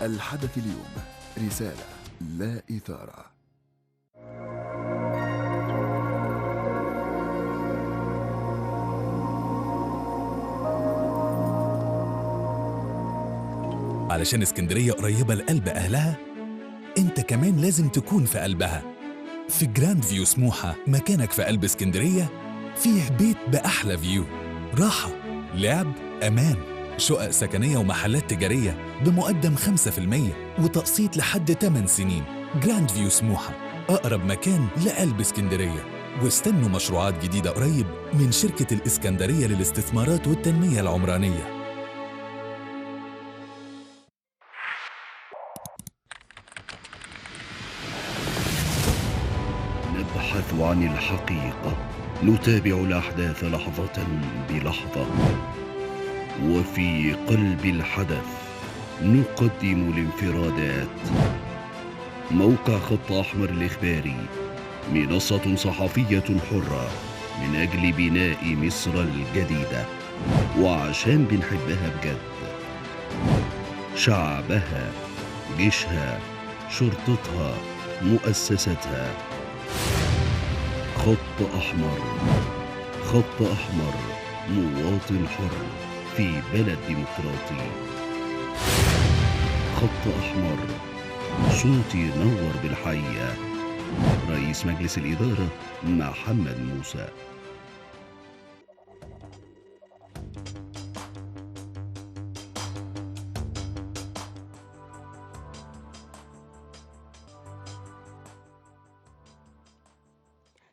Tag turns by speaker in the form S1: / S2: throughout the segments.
S1: الحدث اليوم رسالة لا إثارة.
S2: علشان اسكندرية قريبة لقلب أهلها، انت كمان لازم تكون في قلبها. في جراند فيو سموحة، مكانك في قلب اسكندرية، فيه بيت بأحلى فيو، راحة، لعب، أمان، شقق سكنية ومحلات تجارية بمقدم 5% وتقسيط لحد 8 سنين. جراند فيو سموحة، أقرب مكان لقلب اسكندرية. واستنوا مشروعات جديدة قريب من شركة الإسكندرية للاستثمارات والتنمية العمرانية.
S3: نبحث عن الحقيقة، نتابع الأحداث لحظة بلحظة، وفي قلب الحدث نقدم الانفرادات. موقع خط أحمر الإخباري، منصة صحفية حرة من أجل بناء مصر الجديدة، وعشان بنحبها بجد. شعبها، جيشها، شرطتها، مؤسستها. خط أحمر، خط أحمر، مواطن حر في بلد ديمقراطي. خط أحمر، صوت ينور بالحقيقة. رئيس مجلس الإدارة محمد موسى.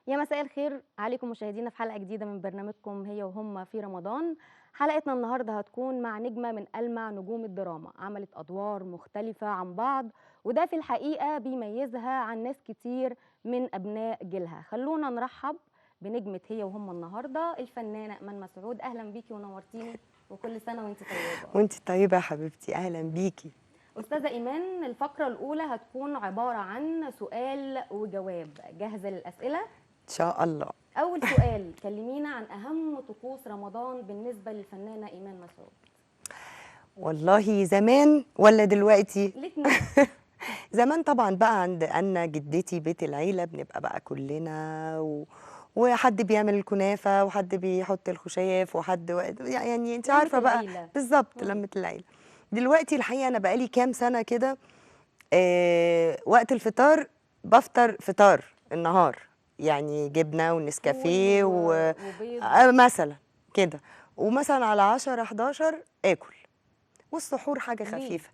S4: يا مساء الخير عليكم مشاهدينا في حلقة جديدة من برنامجكم هي وهم في رمضان. حلقتنا النهاردة هتكون مع نجمة من ألمع نجوم الدراما، عملت أدوار مختلفة عن بعض، وده في الحقيقة بيميزها عن ناس كتير من أبناء جيلها. خلونا نرحب بنجمة هي وهم النهاردة، الفنانة إيمان مسعود. أهلا بيكي ونورتيني، وكل سنة وانت طيبة.
S5: وانت طيبة يا حبيبتي، أهلا بيكي.
S4: أستاذة إيمان، الفقرة الأولى هتكون عبارة عن سؤال وجواب، جاهزة للأسئلة؟
S5: إن شاء الله.
S4: أول سؤال، كلمينا عن أهم طقوس رمضان بالنسبة للفنانة إيمان مسعود.
S5: والله زمان ولا دلوقتي؟
S4: الاتنين.
S5: زمان طبعا بقى عند أنا جدتي بيت العيلة، بنبقى بقى كلنا وحد بيعمل الكنافة وحد بيحط الخشاف وحد يعني انت عارفة بقى بالظبط لمة العيلة. دلوقتي الحقيقة أنا بقالي كام سنة كده وقت الفطار بفطر فطار النهار، يعني جبنه ونسكافيه مثلا كده، ومثلا على 10 11 اكل، والسحور حاجه خفيفه.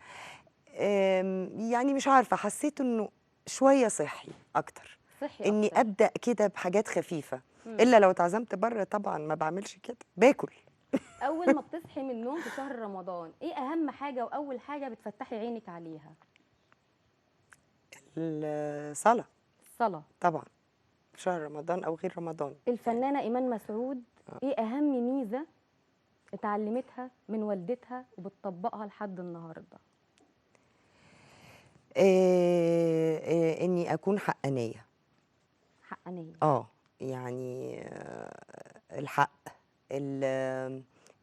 S5: يعني مش عارفه، حسيت انه شويه صحي اكتر، اني أكتر. ابدا كده بحاجات خفيفه. الا لو اتعزمت بره طبعا ما بعملش كده، باكل.
S4: اول ما بتصحي من النوم في شهر رمضان، ايه اهم حاجه واول حاجه بتفتحي عينك عليها؟
S5: الصلاه طبعا، في شهر رمضان او غير رمضان.
S4: الفنانه ايمان مسعود، ايه اهم ميزه اتعلمتها من والدتها وبتطبقها لحد النهارده؟
S5: اني اكون حقانيه. يعني الحق،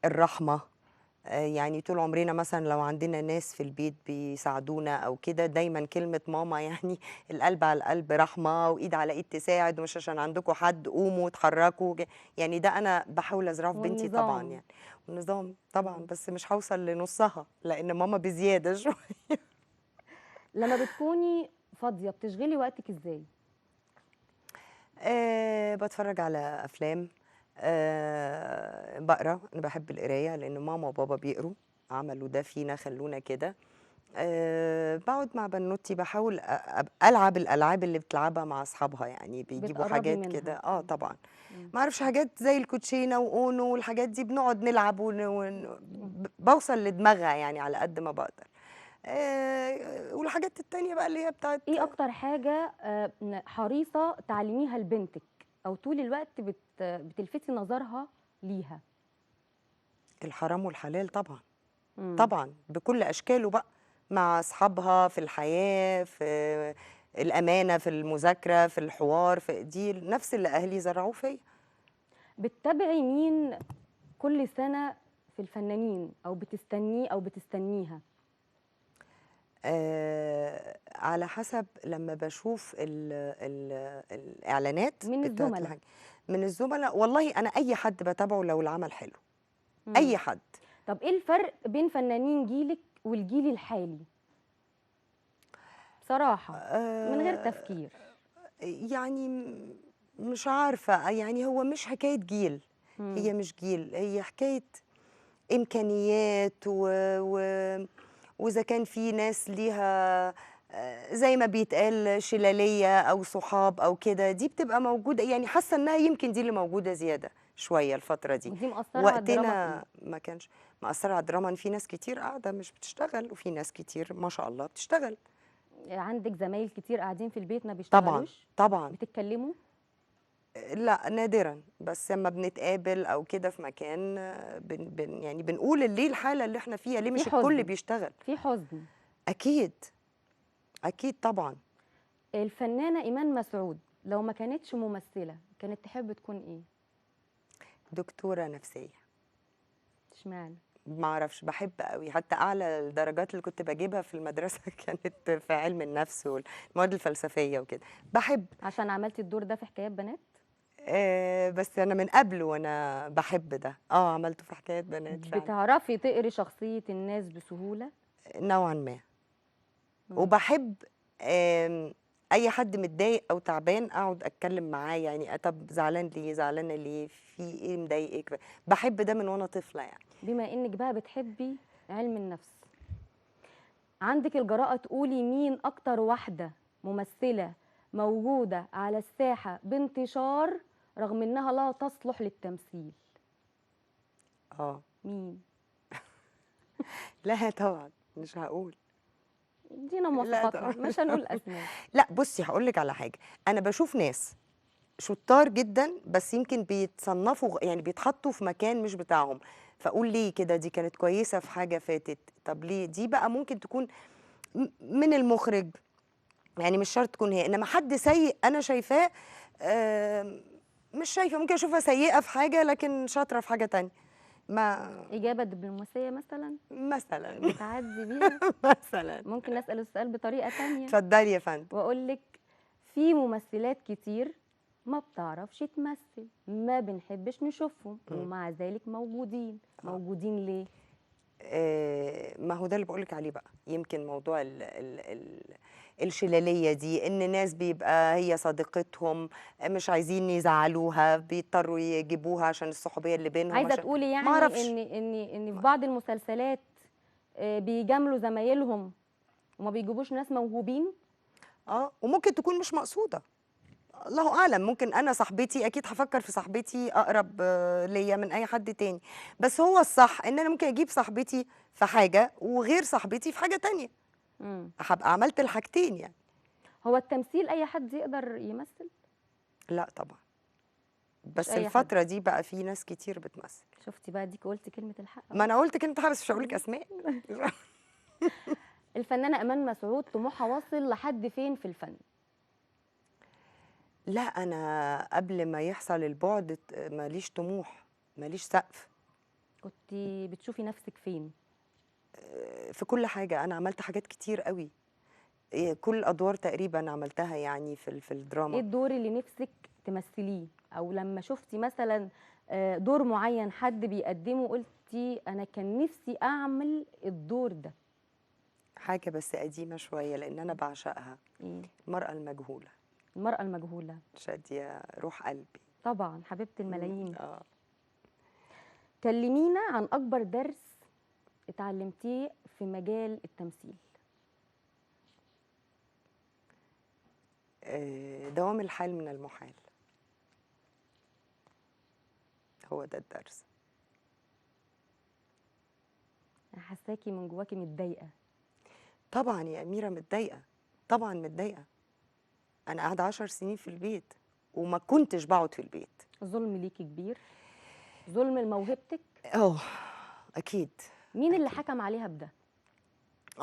S5: الرحمه. يعني طول عمرنا مثلا لو عندنا ناس في البيت بيساعدونا او كده، دايما كلمه ماما يعني القلب على القلب رحمه، وايد على ايد تساعد، ومش عشان عندكم حد قوموا اتحركوا. يعني ده انا بحاول ازرعه في بنتي طبعا، يعني والنظام طبعا، بس مش هوصل لنصها لان ماما بزياده شويه.
S4: لما بتكوني فاضيه بتشغلي وقتك ازاي؟
S5: بتفرج على افلام، بقرا. انا بحب القرايه لان ماما وبابا بيقروا، عملوا ده فينا، خلونا كده. بقعد مع بنوتي، بحاول العب الالعاب اللي بتلعبها مع اصحابها، يعني بيجيبوا حاجات كده. طبعا ما اعرفش، حاجات زي الكوتشينه واونو والحاجات دي، بنقعد نلعب بوصل لدماغها يعني على قد ما بقدر. والحاجات التانية بقى اللي هي بتاعت
S4: ايه اكتر حاجه حريصه تعلميها لبنتك او طول الوقت بتلفتي نظرها ليها؟
S5: الحرام والحلال طبعا. طبعا بكل اشكاله بقى، مع اصحابها في الحياه، في الامانه، في المذاكره، في الحوار، في دي نفس اللي اهلي زرعوه فيا.
S4: بتتابعي مين كل سنه في الفنانين او بتستنيه او بتستنيها؟
S5: على حسب لما بشوف الإعلانات
S4: من
S5: بتاعت
S4: الزملاء.
S5: الحاجة من الزملاء. والله أنا أي حد بتابعه لو العمل حلو،
S4: مم.
S5: أي حد.
S4: طب ايه الفرق بين فنانين جيلك والجيل الحالي بصراحة من غير تفكير؟
S5: يعني مش عارفة، يعني هو مش حكاية جيل، هي
S4: مم.
S5: مش جيل، هي حكاية إمكانيات و... وإذا كان في ناس ليها زي ما بيتقال شلالية أو صحاب أو كده، دي بتبقى موجودة. يعني حاسة إنها يمكن دي اللي موجودة زيادة شوية الفترة دي.
S4: ودي مأثرة على الدراما في
S5: وقتنا ما كانش مأثر على الدراما، إن في ناس كتير قاعدة مش بتشتغل، وفي ناس كتير ما شاء الله بتشتغل.
S4: ايه؟ عندك زمايل كتير قاعدين في البيت ما
S5: طبعا
S4: بيشتغلوش؟
S5: طبعا.
S4: بتتكلموا؟
S5: لا نادرا، بس لما بنتقابل او كده في مكان يعني بنقول ليه الحاله اللي احنا فيها، ليه
S4: في
S5: مش الكل
S4: حزن،
S5: بيشتغل.
S4: في حزن.
S5: اكيد اكيد طبعا.
S4: الفنانة إيمان مسعود لو ما كانتش ممثلة كانت تحب تكون ايه؟
S5: دكتوره نفسيه.
S4: اشمعنى؟
S5: ما اعرفش، بحب قوي، حتى اعلى الدرجات اللي كنت بجيبها في المدرسه كانت في علم النفس والمواد الفلسفيه وكده. بحب.
S4: عشان عملتي الدور ده في حكايات بنات؟
S5: بس انا من قبل وانا بحب ده. عملته في حكايه بنات فعلا.
S4: بتعرفي تقري شخصية الناس بسهولة؟
S5: نوعا ما.
S4: مم.
S5: وبحب اي حد متضايق او تعبان اقعد اتكلم معاه، يعني طب زعلان ليه، زعلانه ليه، في ايه مضايقك. بحب ده من وانا طفله يعني.
S4: بما انك بقى بتحبي علم النفس، عندك الجرأة تقولي مين اكتر واحدة ممثلة موجودة على الساحة بانتشار رغم انها لا تصلح للتمثيل؟
S5: اه
S4: مين؟
S5: لا طبعا مش هقول.
S4: ادينا
S5: لا
S4: مواصفاتها،
S5: طبعا
S4: مش هنقول اسماء.
S5: لا بصي هقول لك على حاجه. انا بشوف ناس شطار جدا بس يمكن بيتصنفوا، يعني بيتحطوا في مكان مش بتاعهم، فاقول ليه كده، دي كانت كويسه في حاجه فاتت، طب ليه دي بقى ممكن تكون من المخرج، يعني مش شرط تكون هي. انما حد سيء انا شايفاه مش شايفه، ممكن اشوفها سيئه في حاجه لكن شاطره في حاجه تانية. ما
S4: اجابة دبلوماسية مثلا
S5: مثلا
S4: تعدي بيها؟
S5: مثلا.
S4: ممكن نسأل السؤال بطريقة تانية
S5: اتفضلي يا فندم.
S4: واقول لك في ممثلات كتير ما بتعرفش تمثل، ما بنحبش نشوفهم، ومع ذلك موجودين. موجودين ليه؟
S5: ما هو ده اللي بقولك عليه بقى. يمكن موضوع الشلالية دي، ان ناس بيبقى هي صديقتهم مش عايزين يزعلوها، بيضطروا يجيبوها عشان الصحوبية اللي بينهم.
S4: عايزه
S5: عشان
S4: تقولي
S5: ما
S4: يعني
S5: اعرفش.
S4: ان في بعض المسلسلات بيجاملوا زمايلهم وما بيجيبوش ناس موهوبين؟
S5: وممكن تكون مش مقصودة، الله اعلم. ممكن انا صاحبتي اكيد هفكر في صاحبتي اقرب ليا من اي حد تاني، بس هو الصح ان انا ممكن اجيب صاحبتي في حاجة وغير صاحبتي في حاجة تانية، هبقى عملت الحاجتين يعني.
S4: هو التمثيل اي حد يقدر يمثل؟
S5: لا طبعا،
S4: مش
S5: بس
S4: أي
S5: الفترة دي بقى في ناس كتير بتمثل.
S4: شفتي بقى، ديك قلت كلمه الحق.
S5: ما انا قلت كلمة حق بس مش هقول لك اسماء.
S4: الفنانه امان مسعود طموحها واصل لحد فين في الفن؟
S5: لا انا قبل ما يحصل البعد ماليش طموح، ماليش سقف.
S4: كنت بتشوفي نفسك فين؟
S5: في كل حاجة. انا عملت حاجات كتير قوي، كل الادوار تقريبا عملتها يعني في الدراما.
S4: ايه الدور اللي نفسك تمثليه، او لما شفتي مثلا دور معين حد بيقدمه قلتي انا كان نفسي اعمل الدور ده؟
S5: حاجة بس قديمة شوية لان انا بعشقها.
S4: ايه؟
S5: المرأة المجهولة.
S4: المرأة المجهولة،
S5: شادية روح قلبي
S4: طبعا حبيبة الملايين.
S5: اه
S4: كلمينا عن اكبر درس اتعلمتيه في مجال التمثيل.
S5: دوام الحال من المحال، هو ده الدرس.
S4: انا حاساكي من جواكي متضايقه.
S5: طبعا يا أميرة متضايقة، طبعا متضايقة. أنا قاعدة 10 سنين في البيت وما كنتش بقعد في البيت.
S4: ظلم ليكي كبير، ظلم لموهبتك.
S5: أكيد.
S4: مين اللي حكم عليها بده؟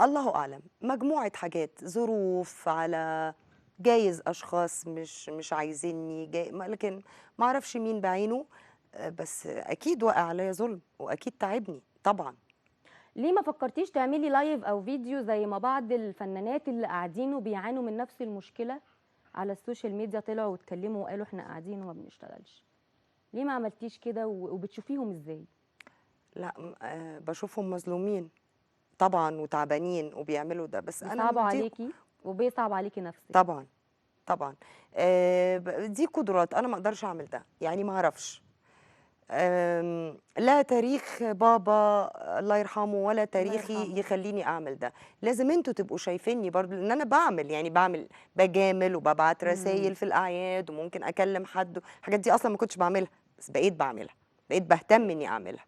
S5: الله أعلم، مجموعة حاجات، ظروف، على جايز أشخاص مش عايزيني، لكن ما أعرفش مين بعينه. بس أكيد وقع عليا ظلم وأكيد تعبني طبعا.
S4: ليه ما فكرتيش تعملي لايف او فيديو زي ما بعض الفنانات اللي قاعدين وبيعانوا من نفس المشكله على السوشيال ميديا طلعوا واتكلموا وقالوا احنا قاعدين وما بنشتغلش؟ ليه ما عملتيش كده وبتشوفيهم ازاي؟
S5: لا بشوفهم مظلومين طبعا وتعبانين وبيعملوا ده، بس انا
S4: بيصعبوا
S5: دي
S4: عليكي وبيصعب عليكي نفسك.
S5: طبعا طبعا. دي قدرات انا ما اقدرش اعمل ده، يعني ما اعرفش. لا تاريخ بابا الله يرحمه ولا
S4: الله
S5: تاريخي
S4: يرحمه.
S5: يخليني اعمل ده. لازم انتوا تبقوا شايفيني برضو، لان انا بعمل بجامل وببعت رسائل في الاعياد وممكن اكلم حد. الحاجات دي اصلا ما كنتش بعملها، بس بقيت بعملها، بقيت بهتم اني اعملها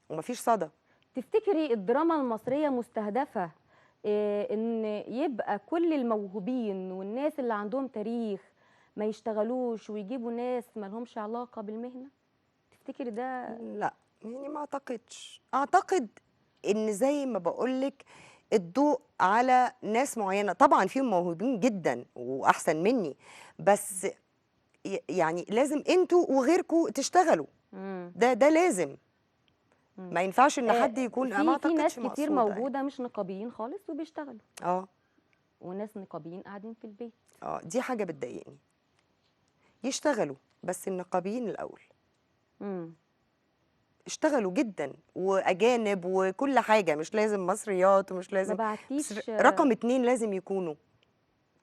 S5: ومفيش صدى.
S4: تفتكري الدراما المصريه مستهدفه ان يبقى كل الموهوبين والناس اللي عندهم تاريخ ما يشتغلوش ويجيبوا ناس ما لهمش علاقه بالمهنه؟ تفتكري ده؟
S5: لا يعني ما اعتقدش. اعتقد ان زي ما بقولك الضوء على ناس معينه، طبعا فيهم موهوبين جدا واحسن مني، بس يعني لازم انتوا وغيركوا تشتغلوا.
S4: مم.
S5: ده لازم.
S4: مم.
S5: ما ينفعش ان حد يكون ما
S4: في ناس
S5: اعتقدش
S4: كتير
S5: مقصوده يعني.
S4: موجوده مش نقابيين خالص وبيشتغلوا،
S5: اه
S4: وناس نقابيين قاعدين في البيت.
S5: دي حاجه بتضايقني. يشتغلوا بس النقابيين الاول.
S4: امم
S5: اشتغلوا جدا واجانب وكل حاجه، مش لازم مصريات ومش
S4: ما
S5: لازم، بس
S4: بعتيش
S5: رقم 2 لازم يكونوا،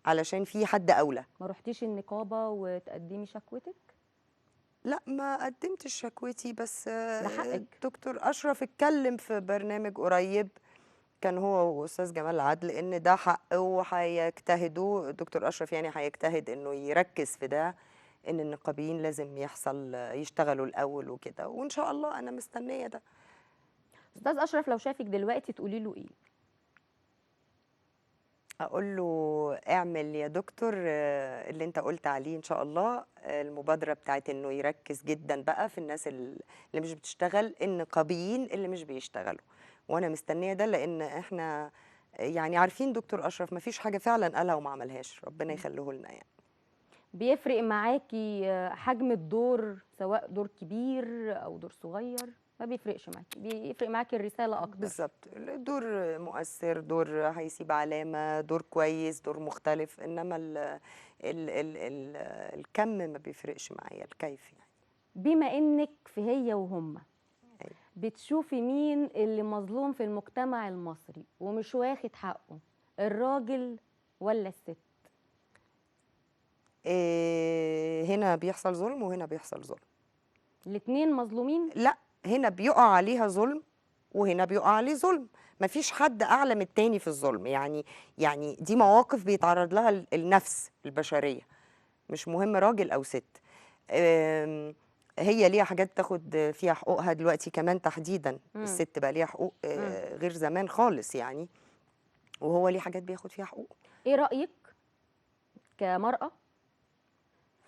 S5: علشان في حد اولى.
S4: ما رحتيش النقابه وتقدمي شكوتك؟
S5: لا ما قدمتش شكوتي، بس
S4: ده حقك.
S5: دكتور اشرف اتكلم في برنامج قريب، كان هو واستاذ جمال عدل، ان ده حق وهيجتهدوا. دكتور اشرف يعني هيجتهد انه يركز في ده، ان النقابيين لازم يشتغلوا الاول وكده، وان شاء الله انا مستنيه ده.
S4: استاذ اشرف لو شافك دلوقتي تقولي له ايه؟
S5: اقول له اعمل يا دكتور اللي انت قلت عليه ان شاء الله، المبادره بتاعت انه يركز جدا بقى في الناس اللي مش بتشتغل، النقابيين اللي مش بيشتغلوا، وانا مستنيه ده، لان احنا يعني عارفين دكتور اشرف ما فيش حاجه فعلا قالها وما عملهاش، ربنا يخليه لنا يعني.
S4: بيفرق معاكي حجم الدور، سواء دور كبير او دور صغير؟ ما بيفرقش معاكي، بيفرق معاكي الرساله اكتر؟
S5: بالظبط، دور مؤثر، دور هيسيب علامه، دور كويس، دور مختلف، انما ال الكم ما بيفرقش معايا، الكيف يعني.
S4: بما انك في هي وهم،
S5: أيوة.
S4: بتشوفي مين اللي مظلوم في المجتمع المصري ومش واخد حقه، الراجل ولا الست؟
S5: هنا بيحصل ظلم وهنا بيحصل ظلم.
S4: الاتنين مظلومين؟
S5: لا، هنا بيقع عليها ظلم وهنا بيقع عليه ظلم، مفيش حد اعلى من التاني في الظلم. يعني دي مواقف بيتعرض لها النفس البشريه، مش مهم راجل او ست. هي ليها حاجات تاخد فيها حقوقها دلوقتي كمان تحديدا. الست بقى ليها حقوق غير زمان خالص يعني، وهو ليه حاجات بياخد فيها حقوق.
S4: ايه رأيك كمرأة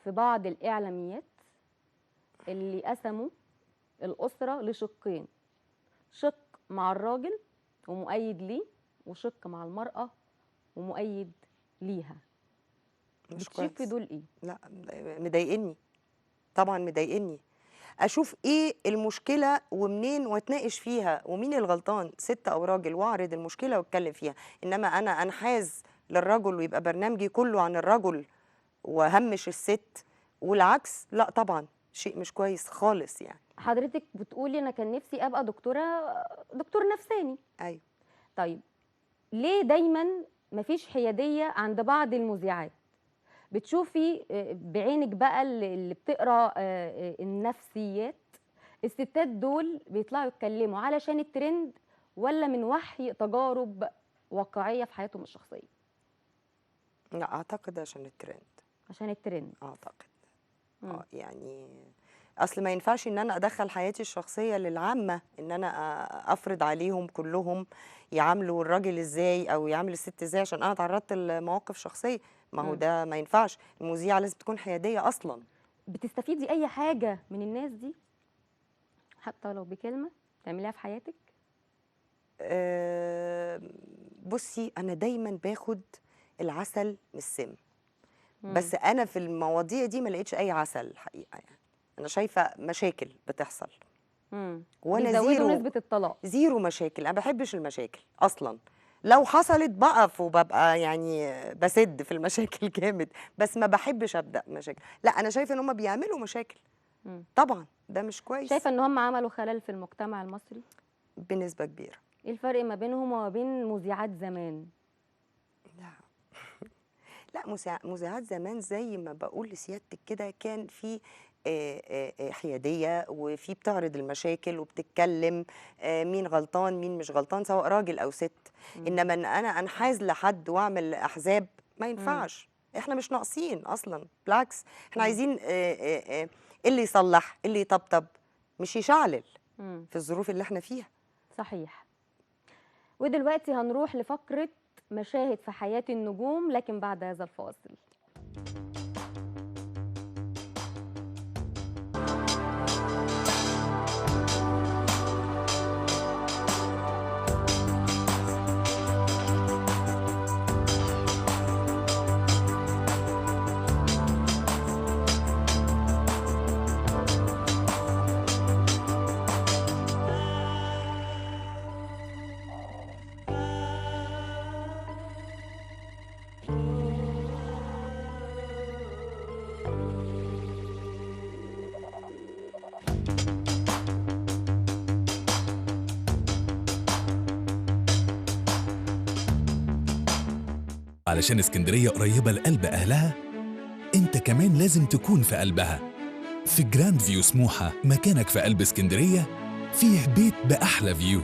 S4: في بعض الإعلاميات اللي قسموا الأسرة لشقين، شق مع الراجل ومؤيد ليه، وشق مع المرأة ومؤيد ليها؟
S5: مش
S4: بتشوفي
S5: كويس.
S4: دول ايه؟
S5: لا مضايقني طبعا، مضايقني. اشوف ايه المشكله ومنين واتناقش فيها، ومين الغلطان ست او راجل، واعرض المشكله واتكلم فيها. انما انا انحاز للرجل ويبقى برنامجي كله عن الرجل وهمش الست والعكس، لا طبعا شيء مش كويس خالص يعني.
S4: حضرتك بتقولي انا كان نفسي ابقى دكتور نفساني.
S5: ايوه.
S4: طيب ليه دايما مفيش حيادية عند بعض المذيعات؟ بتشوفي بعينك بقى اللي بتقرا النفسيات، الستات دول بيطلعوا يتكلموا علشان الترند ولا من وحي تجارب واقعية في حياتهم الشخصية؟
S5: لا اعتقد عشان الترند.
S4: عشان الترند
S5: اعتقد يعني اصل ما ينفعش ان انا ادخل حياتي الشخصيه للعامه، ان انا افرض عليهم كلهم يعاملوا الراجل ازاي او يعامل الست ازاي عشان انا تعرضت لمواقف شخصيه. ما هو ده ما ينفعش. المذيعه لازم تكون حياديه اصلا.
S4: بتستفيدي اي حاجه من الناس دي حتى لو بكلمه تعمليها في حياتك؟
S5: بصي انا دايما باخد العسل من السم، بس انا في المواضيع دي ما لقيتش اي عسل الحقيقه يعني. انا شايفه مشاكل بتحصل وانا
S4: بيزودوا نسبه الطلاق.
S5: زيرو مشاكل، انا ما بحبش المشاكل اصلا. لو حصلت بقف وببقى يعني بسد في المشاكل جامد، بس ما بحبش ابدا مشاكل. لا انا شايفه ان هم بيعملوا مشاكل طبعا، ده مش كويس.
S4: شايفه ان هم عملوا خلل في المجتمع المصري
S5: بنسبه كبيره.
S4: ايه الفرق ما بينهم وما بين مذيعات زمان؟
S5: لا لا، مذيعات زمان زي ما بقول لسيادتك كده كان في حياديه، وفي بتعرض المشاكل وبتتكلم مين غلطان مين مش غلطان سواء راجل او ست. انما ان انا انحاز لحد واعمل احزاب ما ينفعش. احنا مش ناقصين اصلا، بالعكس احنا عايزين اللي يصلح اللي يطبطب، مش يشعلل في الظروف اللي احنا فيها.
S4: صحيح. ودلوقتي هنروح لفقره مشاهد في حياه النجوم، لكن بعد هذا الفاصل.
S2: علشان اسكندرية قريبة لقلب أهلها، أنت كمان لازم تكون في قلبها. في جراند فيو سموحة، مكانك في قلب اسكندرية، فيه بيت بأحلى فيو،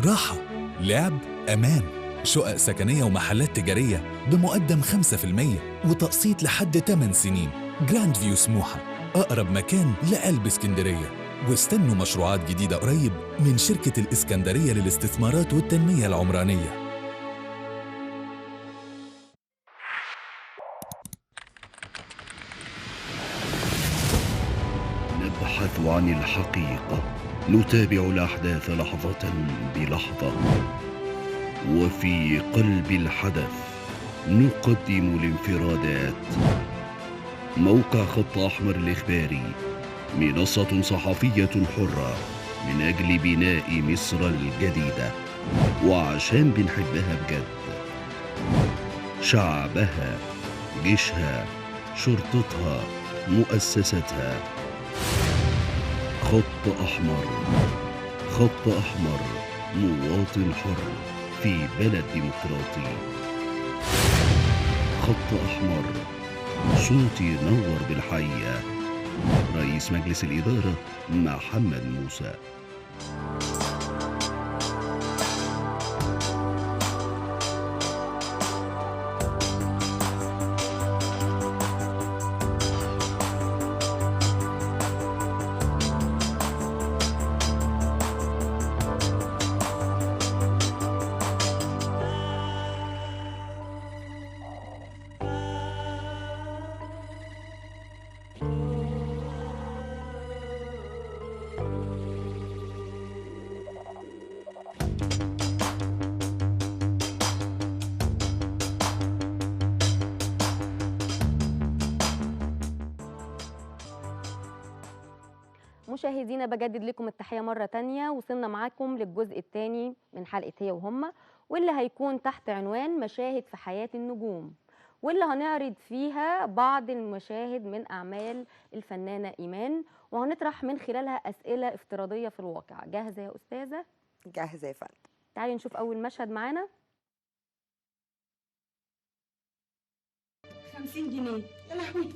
S2: راحة، لعب، أمان، شقق سكنية ومحلات تجارية بمقدم 5% وتقسيط لحد 8 سنين. جراند فيو سموحة، أقرب مكان لقلب اسكندرية. واستنوا مشروعات جديدة قريب من شركة الإسكندرية للاستثمارات والتنمية العمرانية.
S3: نبحث عن الحقيقة، نتابع الأحداث لحظة بلحظة، وفي قلب الحدث نقدم الانفرادات. موقع خط أحمر الإخباري، منصة صحفية حرة من أجل بناء مصر الجديدة، وعشان بنحبها بجد. شعبها، جيشها، شرطتها، مؤسستها. خط أحمر، خط أحمر، مواطن حر في بلد ديمقراطي. خط أحمر، صوتي ينور بالحية. رئيس مجلس الإدارة محمد موسى.
S4: مشاهدينا بجدد لكم التحية مرة تانية. وصلنا معاكم للجزء الثاني من حلقة هي وهم، واللي هيكون تحت عنوان مشاهد في حياة النجوم، واللي هنعرض فيها بعض المشاهد من أعمال الفنانة إيمان، وهنطرح من خلالها أسئلة افتراضية في الواقع. جاهزة يا أستاذة؟
S5: جاهزة يا فندم.
S4: تعالي نشوف أول مشهد معانا.
S6: 50 جنيه يا لهوي،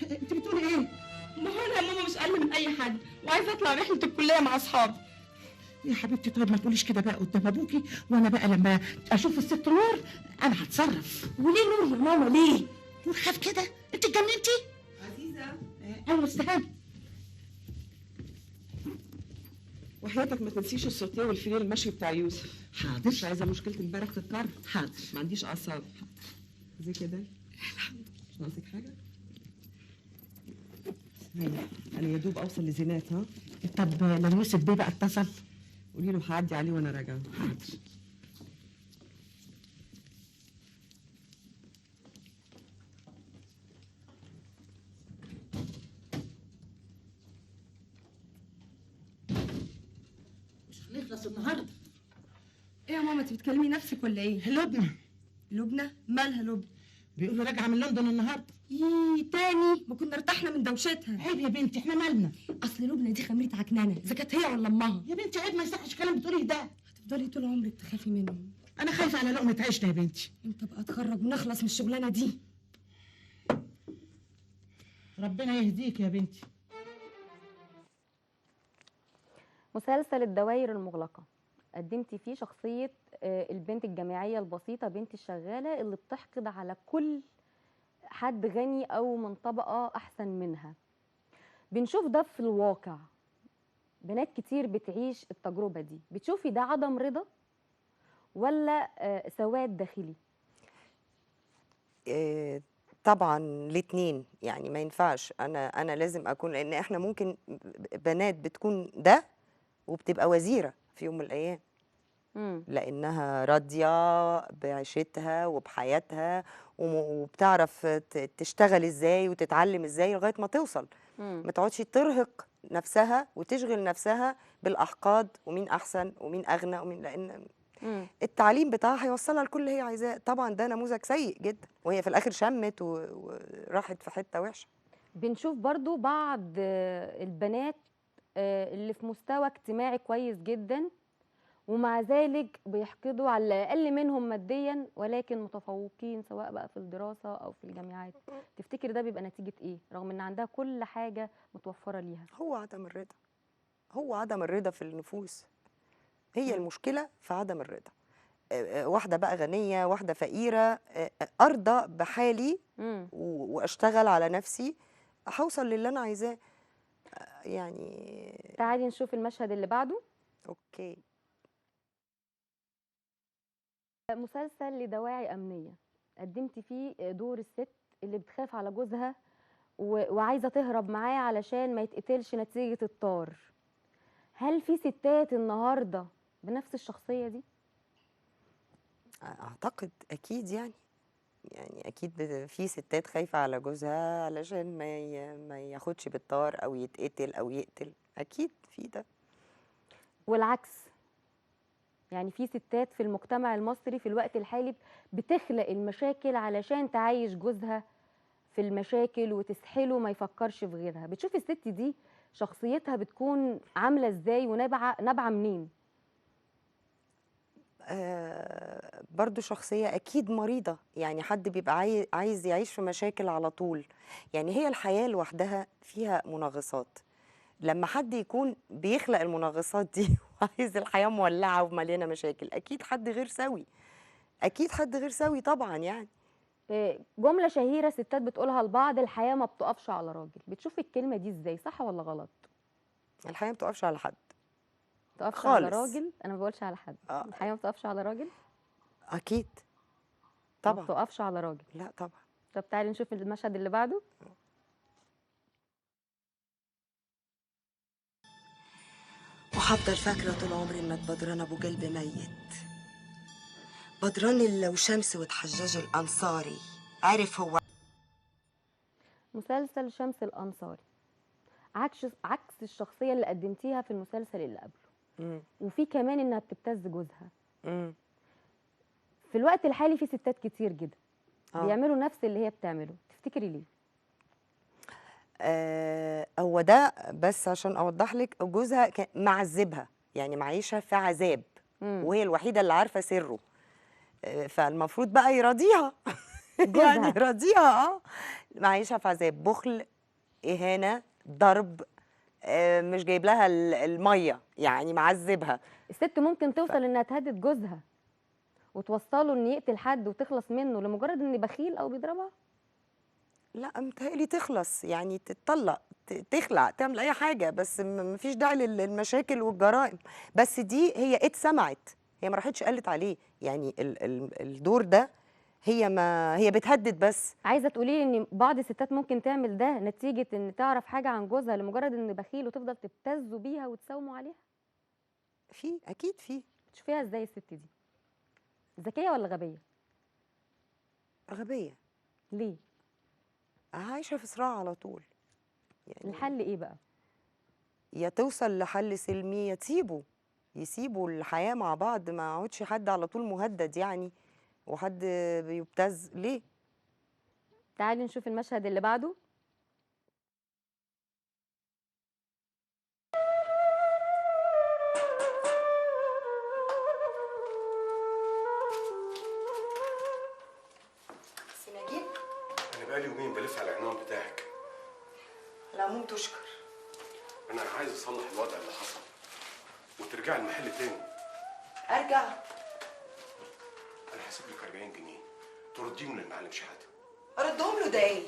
S6: انت بتقولي ايه؟ ما هو انا يا ماما مش اقل من اي حد، وعايزه اطلع رحله الكليه مع اصحابي. يا حبيبتي طيب ما تقوليش كده بقى قدام ابوكي، وانا بقى لما اشوف الست نور انا هتصرف. وليه نور يا ماما ليه؟ نور خاف كده؟ انت اتجننتي؟ عزيزه ايوه استهاني. وحياتك ما تنسيش السوتيه والفيليه المشوي بتاع يوسف. حاضر. مش عايزه مشكله امبارح تتكرر. حاضر. ما عنديش اعصاب. زي كده مش ناقصك حاجه؟ انا يا دوب اوصل لزينات. ها طب لو يوسف بيه بقى اتصل قولي له هعدي عليه وانا راجعه. حاضر. تخلص النهارده.
S7: ايه يا ماما، انت بتكلمي نفسك ولا ايه؟
S6: لبنى
S7: لبنى؟ مالها لبنى؟
S6: بيقولوا راجعه من لندن النهارده.
S7: تاني؟ ما كنا ارتحنا من دوشتها.
S6: عيب يا بنتي، احنا مالنا؟
S7: اصل لبنى دي خميره عكنانه، اذا كانت هي ولا امها.
S6: يا بنتي عيب، ما يصحش الكلام بتقوليه ده.
S7: هتفضلي طول عمرك تخافي منهم.
S6: انا خايفه على لقمه عيشنا يا بنتي.
S7: امتى بقى اتخرج ونخلص من الشغلانه دي؟
S6: ربنا يهديك يا بنتي.
S4: مسلسل الدوائر المغلقة قدمتي فيه شخصية البنت الجامعية البسيطة، بنت الشغالة اللي بتحقد على كل حد غني أو من طبقة أحسن منها. بنشوف ده في الواقع، بنات كتير بتعيش التجربة دي. بتشوفي ده عدم رضا ولا سواد داخلي؟
S5: طبعا الاتنين، يعني ما ينفعش. انا لازم اكون، لان احنا ممكن بنات بتكون ده وبتبقى وزيرة في يوم من الايام، لانها راضيه بعيشتها وبحياتها وبتعرف تشتغل ازاي وتتعلم ازاي لغايه ما توصل. ما تقعدش ترهق نفسها وتشغل نفسها بالاحقاد ومين احسن ومين اغنى ومين، لان التعليم بتاعها هيوصلها لكل اللي هي عايزاه. طبعا ده نموذج سيء جدا، وهي في الاخر شمت وراحت في حته وحشه.
S4: بنشوف برضو بعض البنات اللي في مستوى اجتماعي كويس جدا ومع ذلك بيحقدوا على الأقل منهم ماديا ولكن متفوقين، سواء بقى في الدراسة أو في الجامعات. تفتكر ده بيبقى نتيجة إيه رغم إن عندها كل حاجة متوفرة ليها؟
S5: هو عدم الرضا، هو عدم الرضا في النفوس. هي المشكلة في عدم الرضا. واحدة بقى غنية، واحدة فقيرة، أرضى بحالي وأشتغل على نفسي هوصل للي أنا عايزاه. يعني
S4: تعالي نشوف المشهد اللي بعده.
S5: أوكي.
S4: مسلسل لدواعي أمنية، قدمتي فيه دور الست اللي بتخاف على جوزها وعايزة تهرب معاه علشان ما يتقتلش نتيجة الطار. هل في ستات النهاردة بنفس الشخصية دي؟
S5: أعتقد أكيد، يعني أكيد في ستات خايفة على جوزها علشان ما ياخدش بالطار أو يتقتل أو يقتل. أكيد في ده.
S4: والعكس، يعني في ستات في المجتمع المصري في الوقت الحالي بتخلق المشاكل علشان تعيش جوزها في المشاكل وتسحله ما يفكرش في غيرها. بتشوف الست دي شخصيتها بتكون عاملة ازاي ونابعة منين؟
S5: برضو شخصية أكيد مريضة، يعني حد بيبقى عايز يعيش في مشاكل على طول. يعني هي الحياة لوحدها فيها منغصات، لما حد يكون بيخلق المنغصات دي وعايز الحياة مولعة ومليانة مشاكل، أكيد حد غير سوي، أكيد حد غير سوي طبعا. يعني
S4: جملة شهيرة ستات بتقولها لبعض: الحياة ما بتقفش على راجل. بتشوفي الكلمة دي ازاي، صح ولا غلط؟
S5: الحياة ما بتقفش على حد،
S4: ما بتقفش
S5: خالص.
S4: على راجل، أنا ما بقولش على حد. الحياة ما بتقفش على راجل؟
S5: أكيد
S4: ما
S5: طبعا.
S4: بتقفش على راجل.
S5: لا طبعا.
S4: طب تعالي نشوف المشهد اللي بعده.
S5: وهفضل فاكرة طول عمري إنك بدران أبو قلب ميت، بدران اللي لو شمس وتحجاج الأنصاري عارف هو.
S4: مسلسل شمس الأنصاري عكس الشخصية اللي قدمتيها في المسلسل اللي قبله. وفي كمان إنها بتبتز جوزها. في الوقت الحالي في ستات كتير جدا بيعملوا نفس اللي هي بتعمله. تفتكري ليه؟
S5: هو ده بس عشان اوضح لك، جوزها كان معذبها، يعني معيشها في عذاب وهي الوحيده اللي عارفه سره. فالمفروض بقى يراضيها يعني يراضيها. معيشها في عذاب، بخل، اهانه، ضرب، مش جايب لها الميه، يعني معذبها.
S4: الست ممكن توصل انها تهدد جوزها وتوصله ان يقتل حد وتخلص منه لمجرد ان بخيل او بيضربها.
S5: لا متهيألي تخلص، يعني تتطلق، تخلع، تعمل اي حاجه، بس مفيش داعي للمشاكل والجرائم. بس دي هي اتسمعت، هي ما راحتش قالت عليه. يعني الدور ده هي بتهدد بس.
S4: عايزه تقولي ان بعض الستات ممكن تعمل ده نتيجه ان تعرف حاجه عن جوزها لمجرد ان بخيل وتفضل تبتزوا بيها وتساوموا عليها؟
S5: اكيد في.
S4: تشوفيها ازاي الست دي؟ ذكيه ولا غبيه؟
S5: غبيه.
S4: ليه؟
S5: عايشه في صراع على طول.
S4: يعني الحل ايه بقى؟
S5: يا توصل لحل سلمي يا تسيبه. يسيبوا الحياه مع بعض، ما يقعدش حد على طول مهدد يعني وحد بيبتز ليه.
S4: تعالي نشوف المشهد اللي بعده.
S5: سنجيب
S8: أنا بقالي يومين بلف على العنوان بتاعك.
S5: العموم تشكر.
S8: أنا عايز أصلح الوضع اللي حصل وترجع المحل تاني.
S5: ارجع؟
S8: أنا هسيب لك 40 جنيه ترديهم للمعلم شحاتة.
S5: اردهم له ده ايه؟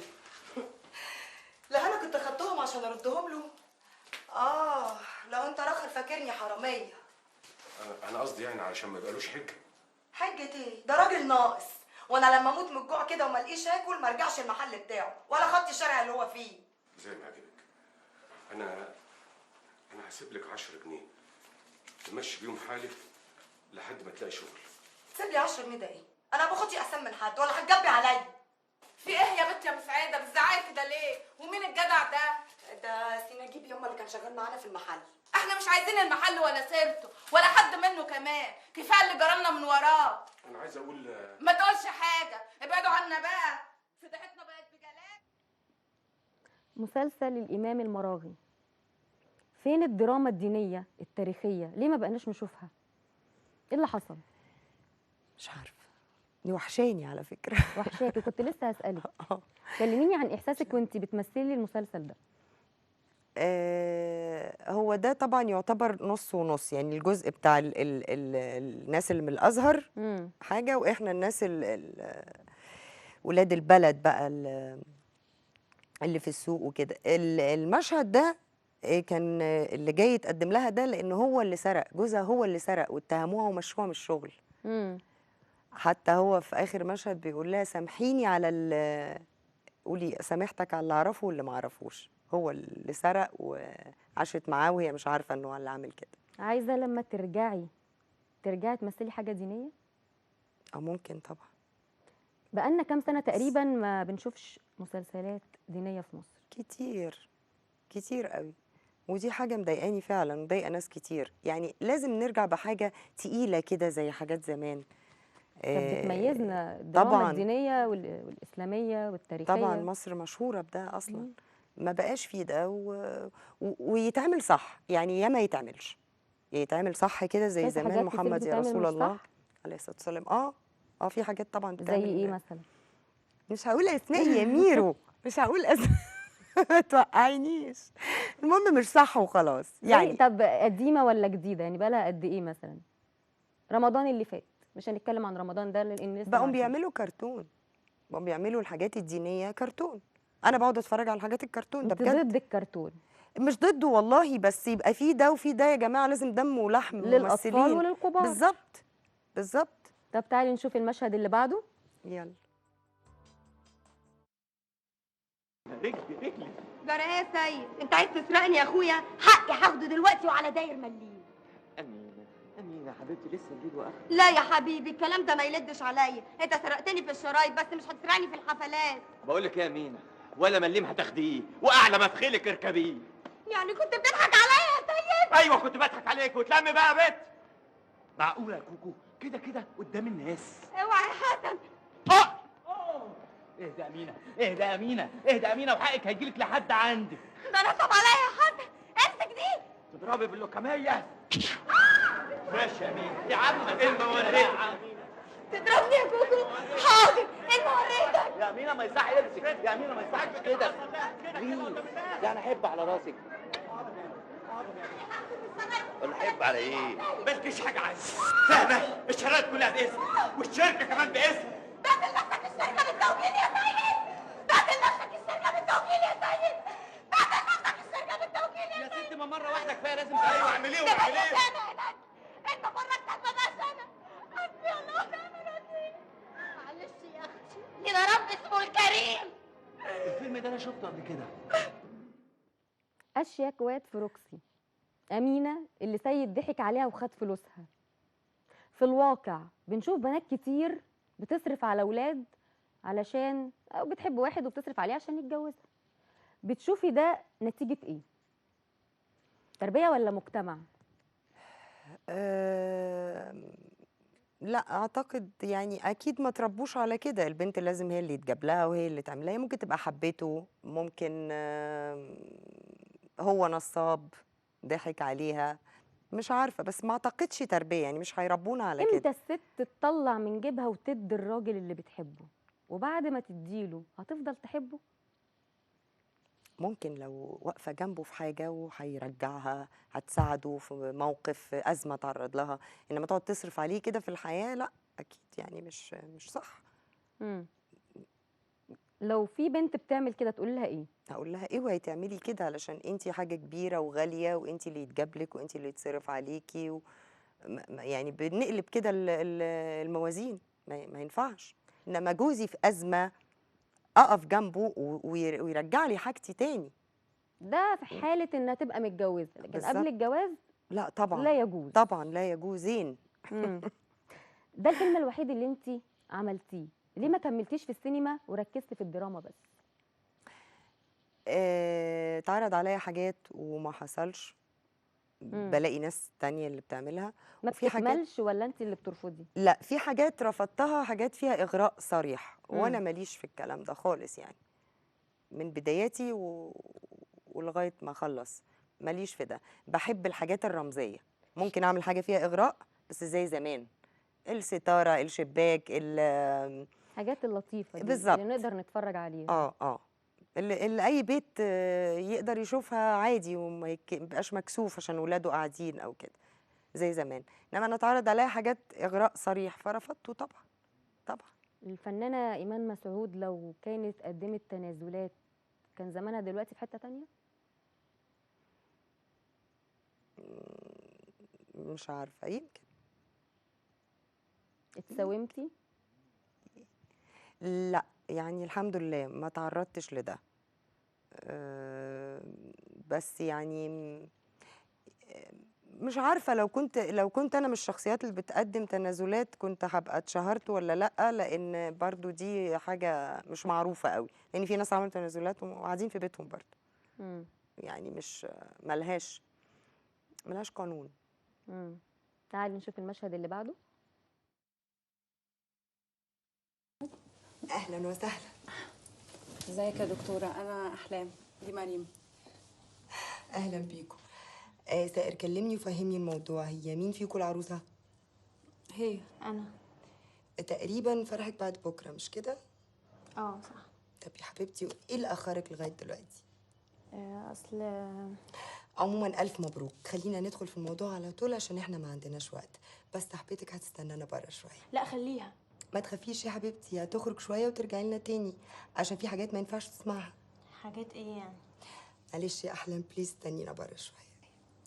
S5: لا انا كنت خدتهم عشان اردهم له. لو انت راخر فاكرني حراميه.
S8: أنا قصدي يعني علشان ما يبقالوش حجة.
S5: حجة ايه؟ ده راجل ناقص، وانا لما اموت من الجوع كده وما الاقيش اكل ما ارجعش المحل بتاعه ولا خط الشارع اللي هو فيه.
S8: زي ما عجبك. أنا هسيب لك 10 جنيه تمشي بيهم حالك لحد ما تلاقي شغل.
S5: سيب لي 10 جنيه ده ايه؟ انا ما باخدش احسن من حد ولا هتجبي عليا.
S9: في ايه يا بنت يا مسعده بتزعقي كده ليه؟ ومين الجدع ده؟
S5: ده سينجيب يما اللي كان شغال معانا في المحل.
S9: احنا مش عايزين المحل ولا سيرته ولا حد منه كمان، كفايه اللي جرالنا من وراه.
S8: أنا عايز أقول
S9: ما تقولش حاجه، ابعدوا عنا بقى، فضحتنا بقت بجلال.
S4: مسلسل الإمام المراغي، فين الدراما الدينية التاريخية؟ ليه ما بقناش نشوفها؟ ايه اللي حصل؟
S5: مش عارفه، دي وحشاني على فكره.
S4: وحشاكي، كنت لسه هسألك. كلميني عن إحساسك وانتي بتمثلي المسلسل ده.
S5: هو ده طبعا يعتبر نص ونص، يعني الجزء بتاع الناس اللي من الازهر حاجه، واحنا الناس ولاد البلد بقى اللي في السوق وكده. المشهد ده كان اللي جاي يتقدم لها ده لان هو اللي سرق جوزها، هو اللي سرق واتهموها ومشوها من الشغل. حتى هو في اخر مشهد بيقول لها سامحيني على قولي سامحتك على اللي اعرفه واللي ما اعرفوش. هو اللي سرق وعاشت معاه وهي مش عارفه انه هو اللي عامل كده.
S4: عايزه لما ترجعي تمثلي حاجه دينيه؟
S5: ممكن طبعا.
S4: بقالنا كام سنه تقريبا ما بنشوفش مسلسلات دينيه في مصر.
S5: كتير قوي، ودي حاجه مضايقاني فعلا، مضايقه ناس كتير. يعني لازم نرجع بحاجه تقيله كده زي حاجات زمان.
S4: كانت بتميزنا الدراما الدينيه والاسلاميه والتاريخيه.
S5: طبعا مصر مشهوره بده اصلا. ما بقاش فيه ده ويتعمل صح، يعني يا ما يتعمل صح كده زي زمان. محمد يا رسول الله عليه الصلاه والسلام. في حاجات طبعا بتعمل.
S4: زي ايه مثلا؟
S5: مش هقول اسماء يا ميرو، مش هقول اسماء. ما توقعينيش. المهم مش صح وخلاص يعني.
S4: طب قديمه ولا جديده؟ يعني بقالها قد ايه مثلا؟ رمضان اللي فات، مش هنتكلم عن رمضان ده لان لسه
S5: بقوا بيعملوا كرتون، بقوا بيعملوا الحاجات الدينيه كرتون. انا بقعد اتفرج على الحاجات الكرتون ده بجد.
S4: ضد الكرتون؟
S5: مش ضده والله، بس يبقى فيه ده وفيه ده يا جماعه، لازم دم ولحم
S4: للاطفال وللكبار.
S5: بالظبط.
S4: طب تعالي نشوف المشهد اللي بعده.
S5: يلا.
S10: رجلي
S7: جرى ايه يا سيد؟ انت عايز تسرقني يا اخويا؟ حقي هاخده دلوقتي وعلى داير مليم.
S10: أمينة يا حبيبتي، لسه الليل واخر.
S7: لا يا حبيبي، الكلام ده ما يلدش عليا. انت سرقتني في الشرايط بس مش هتسرقني في الحفلات.
S10: بقول لك ايه يا أمينة، ولا مليم هتاخديه واعلى ما في خيلك اركبيه.
S7: يعني كنت بتضحك عليا يا سيد؟
S10: ايوه كنت بضحك عليك، وتلمي بقى يا بت. معقوله يا كوكو كده قدام الناس؟
S7: اوعى يا حسن.
S10: اهدى يا أمينة، اهدى يا أمينة، وحقك هيجيلك لحد عندك.
S7: ده نصب عليا يا حسن. امسك دي.
S10: تضربي باللوكمية. ماشي يا أمينة يا عم، الموريتك.
S7: تضربني يا كوكو؟ حاضر، الموريتك.
S10: يا أمينة ما يصح يمسك، يا أمينة ما يصحش كده. ليه؟ يعني حب على راسك. الحب على ايه؟ مالكيش حاجة عايز. فاهمة؟ الشرايط كلها باسم، والشركة كمان باسم.
S7: بدل نفسك الشركة بالتوكيل يا سيد. بدل نفسك الشركة بالتوكيل يا سيد. بدل نفسك الشركة بالتوكيل يا سيد.
S10: يا ست ما مرة واحدة كفاية، لازم ايوه اعمليه
S7: ده بقى هناك. انت فرجتك ما بقاش انا. حسبي الله ونعم الوكيل. معلش يا اختي، لنا رب اسمه الكريم.
S10: الفيلم ده انا شفته قبل كده.
S4: اشياء كوات في روكسي. أمينة اللي سيد ضحك عليها وخد فلوسها. في الواقع بنشوف بنات كتير بتصرف على أولاد علشان أو بتحب واحد وبتصرف عليه عشان يتجوزها. بتشوفي ده نتيجة إيه؟ تربية ولا مجتمع؟
S5: لا اعتقد يعني اكيد ما تربوش على كده، البنت لازم هي اللي يتجاب لها وهي اللي تعملها. هي ممكن تبقى حبته، ممكن هو نصاب ضحك عليها، مش عارفه، بس ما اعتقدش تربيه، يعني مش هيربونا على
S4: امتى
S5: كده.
S4: الست تطلع من جيبها وتدي الراجل اللي بتحبه، وبعد ما تديله هتفضل تحبه؟
S5: ممكن لو واقفه جنبه في حاجه وهيرجعها، هتساعده في موقف، في ازمه تعرض لها، انما تقعد تصرف عليه كده في الحياه، لا اكيد يعني مش صح.
S4: امم لو في بنت بتعمل كده تقول لها ايه؟
S5: هقول لها اوعي تعملي كده، علشان انتي حاجه كبيره وغاليه، وانتي اللي يتجابلك وانتي اللي يتصرف عليكي يعني بنقلب كده الموازين، ما ينفعش. انما جوزي في ازمه اقف جنبه ويرجع لي حاجتي تاني.
S4: ده في حاله انها تبقى متجوزه، لكن
S5: بالظبط.
S4: قبل الجواز
S5: لا طبعا
S4: لا يجوز.
S5: طبعا لا يجوزين.
S4: ده الفيلم الوحيد اللي انت عملتيه، ليه ما كملتيش في السينما وركزتي في الدراما بس؟
S5: اتعرض عليا حاجات وما حصلش، بلاقي ناس تانية اللي بتعملها.
S4: ما
S5: وفي حاجات
S4: بتكملش ولا انت اللي بترفضي؟
S5: لا، في حاجات رفضتها، حاجات فيها إغراء صريح، وأنا ماليش في الكلام ده خالص يعني، من بداياتي ولغاية ما أخلص ماليش في ده. بحب الحاجات الرمزية، ممكن أعمل حاجة فيها إغراء بس زي زمان، الستارة، الشباك،
S4: حاجات اللطيفة دي
S5: بالظبط
S4: اللي نقدر نتفرج عليها.
S5: اللي أي بيت يقدر يشوفها عادي وما يبقاش مكسوف عشان ولاده قاعدين أو كده زي زمان. إنما أنا اتعرض عليا حاجات إغراء صريح فرفضته طبعا طبعا.
S4: الفنانة إيمان مسعود لو كانت قدمت تنازلات كان زمانها دلوقتي في حتة تانية؟
S5: مش عارفة، يمكن.
S4: اتساومتي؟
S5: لا يعني الحمد لله ما تعرضتش لده. بس يعني مش عارفة، لو كنت أنا من الشخصيات اللي بتقدم تنازلات كنت هبقى اتشهرت ولا لأ، لأن برضو دي حاجة مش معروفة قوي، لأن في ناس عملوا تنازلات وقاعدين في بيتهم برضو. يعني مش ملهاش قانون.
S4: تعالي نشوف المشهد اللي بعده.
S5: أهلا وسهلا.
S11: ازيك يا دكتورة؟ أنا أحلام، دي مريم.
S5: أهلا بيكم. سائر كلمني وفهمني الموضوع، هي مين فيكم العروسة؟
S11: هي
S12: أنا.
S5: تقريبا فرحك بعد بكرة مش كده؟
S12: صح.
S5: طب يا حبيبتي ايه اللي أخرك لغاية دلوقتي؟
S12: أصل
S5: عموما ألف مبروك، خلينا ندخل في الموضوع على طول عشان احنا ما عندناش وقت، بس صاحبتك هتستنانا بره شوية.
S12: لا خليها.
S5: ما تخافيش يا حبيبتي، هتخرج شوية وترجعي لنا تاني عشان في حاجات ما ينفعش تسمعها.
S12: حاجات إيه يعني؟
S5: معلش يا أحلام بليز استنينا بره شوية.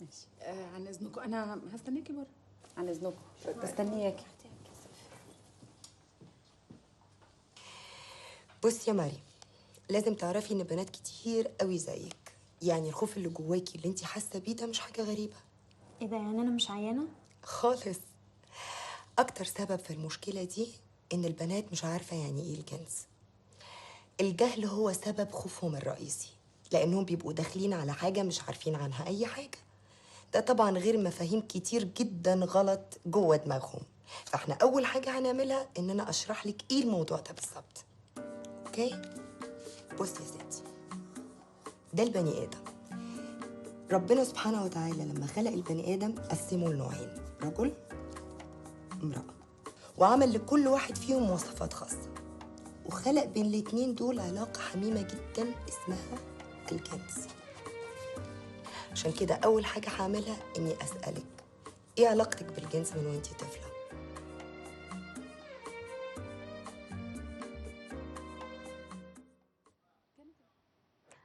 S11: ماشي. عن إذنكم أنا هستناكي بره. عن إذنكم بستنياكي.
S5: بصي يا مريم، لازم تعرفي إن بنات كتير قوي زيك، يعني الخوف اللي جواكي اللي انت حاسة بيه ده مش حاجة غريبة.
S12: إيه ده، يعني أنا مش عيانة؟
S5: خالص. أكتر سبب في المشكلة دي إن البنات مش عارفة يعني إيه الجنس. الجهل هو سبب خوفهم الرئيسي، لأنهم بيبقوا داخلين على حاجة مش عارفين عنها أي حاجة. ده طبعا غير مفاهيم كتير جدا غلط جوه دماغهم. فاحنا أول حاجة هنعملها إن أنا أشرح لك إيه الموضوع ده بالظبط. أوكي؟ بصي يا ستي، ده البني آدم. ربنا سبحانه وتعالى لما خلق البني آدم قسمه لنوعين، رجل امرأة، وعمل لكل واحد فيهم مواصفات خاصة، وخلق بين الاتنين دول علاقة حميمة جدا اسمها الجنس. عشان كده أول حاجة هعملها إني أسألك إيه علاقتك بالجنس من وإنتي طفلة؟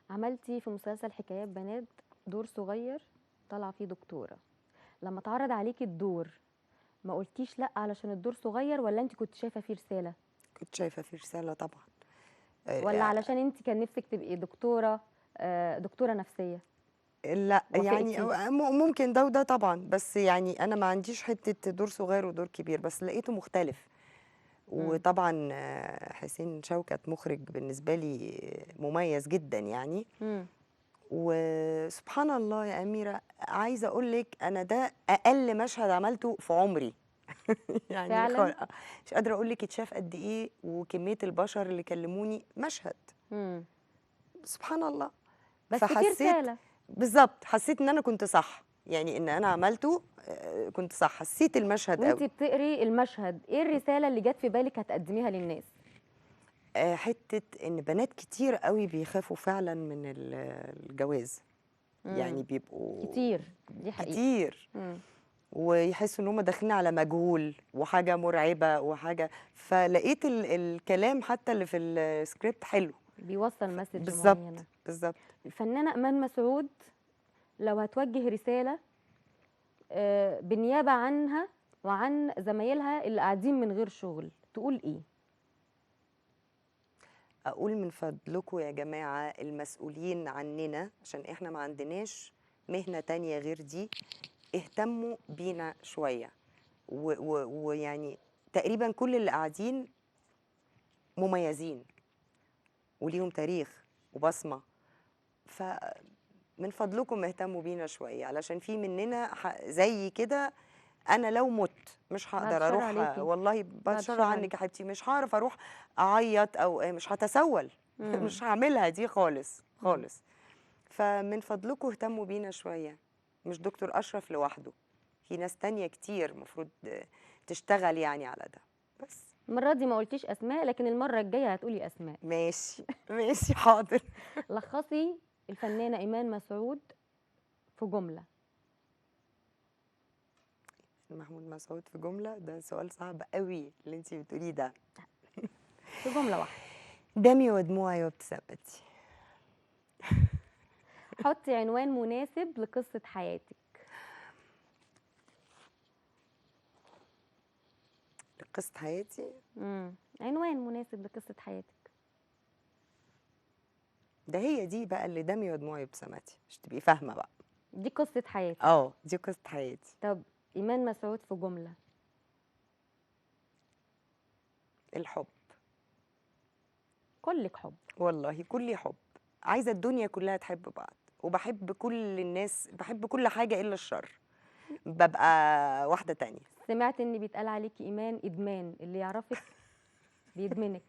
S4: عملتي في مسلسل حكايات بنات دور صغير طالعه فيه دكتوره، لما اتعرض عليكي الدور ما قلتيش لا علشان الدور صغير، ولا انت كنت شايفه فيه رساله؟
S5: كنت شايفه فيه رساله طبعا.
S4: ولا علشان انت كان نفسك تبقي دكتوره نفسيه؟
S5: لا يعني ممكن ده وده طبعا، بس يعني انا ما عنديش حته دور صغير ودور كبير، بس لقيته مختلف. وطبعا حسين شوكت مخرج بالنسبه لي مميز جدا يعني. وسبحان الله يا أميرة، عايزة أقول لك أنا ده أقل مشهد عملته في عمري. يعني
S4: فعلا.
S5: مش قادرة أقول لك اتشاف قد إيه، وكمية البشر اللي كلموني مشهد. سبحان الله.
S4: بس في رسالة.
S5: بالظبط، حسيت إن أنا كنت صح، يعني إن أنا عملته كنت صح، حسيت المشهد قوي.
S4: وانتي بتقري المشهد ايه الرسالة اللي جت في بالك هتقدميها للناس؟
S5: حتة إن بنات كتير قوي بيخافوا فعلا من الجواز. يعني بيبقوا
S4: كتير، دي حقيقة
S5: كتير. ويحسوا ان هم داخلين على مجهول وحاجه مرعبه وحاجه، فلقيت الكلام حتى اللي في السكريبت حلو،
S4: بيوصل مسج
S5: بالظبط
S4: معينة.
S5: بالظبط.
S4: الفنانة إيمان مسعود لو هتوجه رسالة بالنيابة عنها وعن زمايلها اللي قاعدين من غير شغل، تقول ايه؟
S5: اقول من فضلكم يا جماعه المسؤولين عننا، عشان احنا ما عندناش مهنه تانية غير دي، اهتموا بينا شويه. ويعني تقريبا كل اللي قاعدين مميزين وليهم تاريخ وبصمه، فمن فضلكم اهتموا بينا شويه، علشان في مننا زي كده. انا لو مت مش هقدر اروح
S4: عليكي.
S5: والله بتشرع عنك يا حبيبتي، مش هعرف اروح اعيط او مش هتسول. مش هعملها دي خالص خالص. فمن فضلكم اهتموا بينا شويه، مش دكتور اشرف لوحده، في ناس تانية كتير المفروض تشتغل يعني على ده. بس
S4: المرة دي ما قلتيش اسماء، لكن المرة الجاية هتقولي اسماء.
S5: ماشي ماشي حاضر.
S4: لخصي الفنانة إيمان مسعود في جملة.
S5: محمود مسعود في جملة؟ ده سؤال صعب قوي اللي انتي بتقوليه ده.
S4: في جملة واحدة.
S5: دمي ودموعي وابتسامتي.
S4: حطي عنوان مناسب لقصة حياتك.
S5: لقصة حياتي؟
S4: عنوان مناسب لقصة حياتك.
S5: ده هي دي بقى اللي دمي ودموعي وابتسامتي، مش تبقي فاهمة بقى.
S4: دي قصة حياتك.
S5: دي قصة حياتي.
S4: طب إيمان مسعود في جملة.
S5: الحب.
S4: كلك حب.
S5: والله كلي حب، عايزة الدنيا كلها تحب بعض، وبحب كل الناس، بحب كل حاجة إلا الشر، ببقى واحدة تانية.
S4: سمعت إن بيتقال عليكي إيمان إدمان، اللي يعرفك بيدمنك.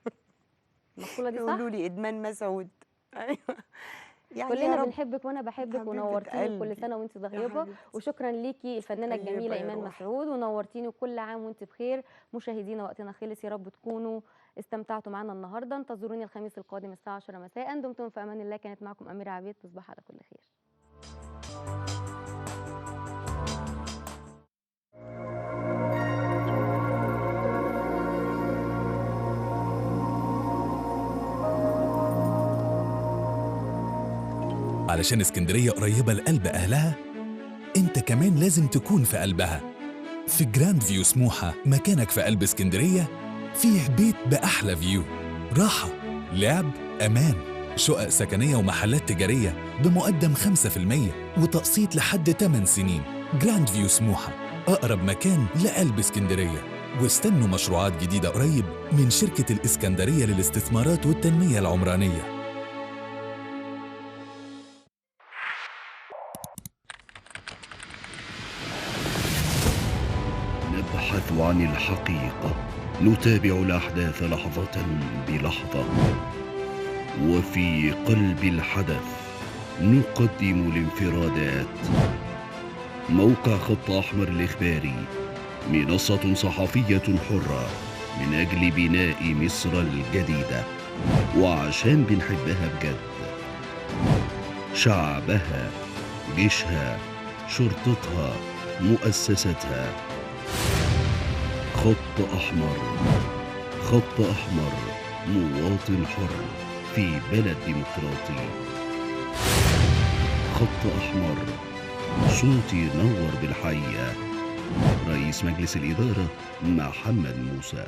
S4: المقولة دي صح؟
S5: يقولوا لي إدمان مسعود. أيوه
S4: يعني كلنا بنحبك وانا بحبك، ونورتيني كل سنه وانت طيبه. وشكرا ليكي الفنانه الجميله ايمان مسعود، ونورتيني وكل عام وانت بخير. مشاهدينا وقتنا خلص، يا رب تكونوا استمتعتوا معنا النهارده. انتظروني الخميس القادم الساعه 10 مساء. دمتم في امان الله. كانت معكم اميره عبيد. تصبحوا على كل خير.
S2: علشان اسكندرية قريبة لقلب أهلها، أنت كمان لازم تكون في قلبها. في جراند فيو سموحة، مكانك في قلب اسكندرية، فيه بيت بأحلى فيو، راحة، لعب، أمان، شقق سكنية ومحلات تجارية بمقدم 5% وتقسيط لحد 8 سنين. جراند فيو سموحة، أقرب مكان لقلب اسكندرية. واستنوا مشروعات جديدة قريب من شركة الإسكندرية للاستثمارات والتنمية العمرانية.
S3: نبحث عن الحقيقة، نتابع الأحداث لحظة بلحظة، وفي قلب الحدث نقدم الانفرادات. موقع خط أحمر الإخباري، منصة صحفية حرة من أجل بناء مصر الجديدة، وعشان بنحبها بجد، شعبها، جيشها، شرطتها، مؤسستها. خط أحمر، خط أحمر، مواطن حر في بلد ديمقراطي. خط أحمر، صوتي ينور بالحياة. رئيس مجلس الإدارة محمد موسى.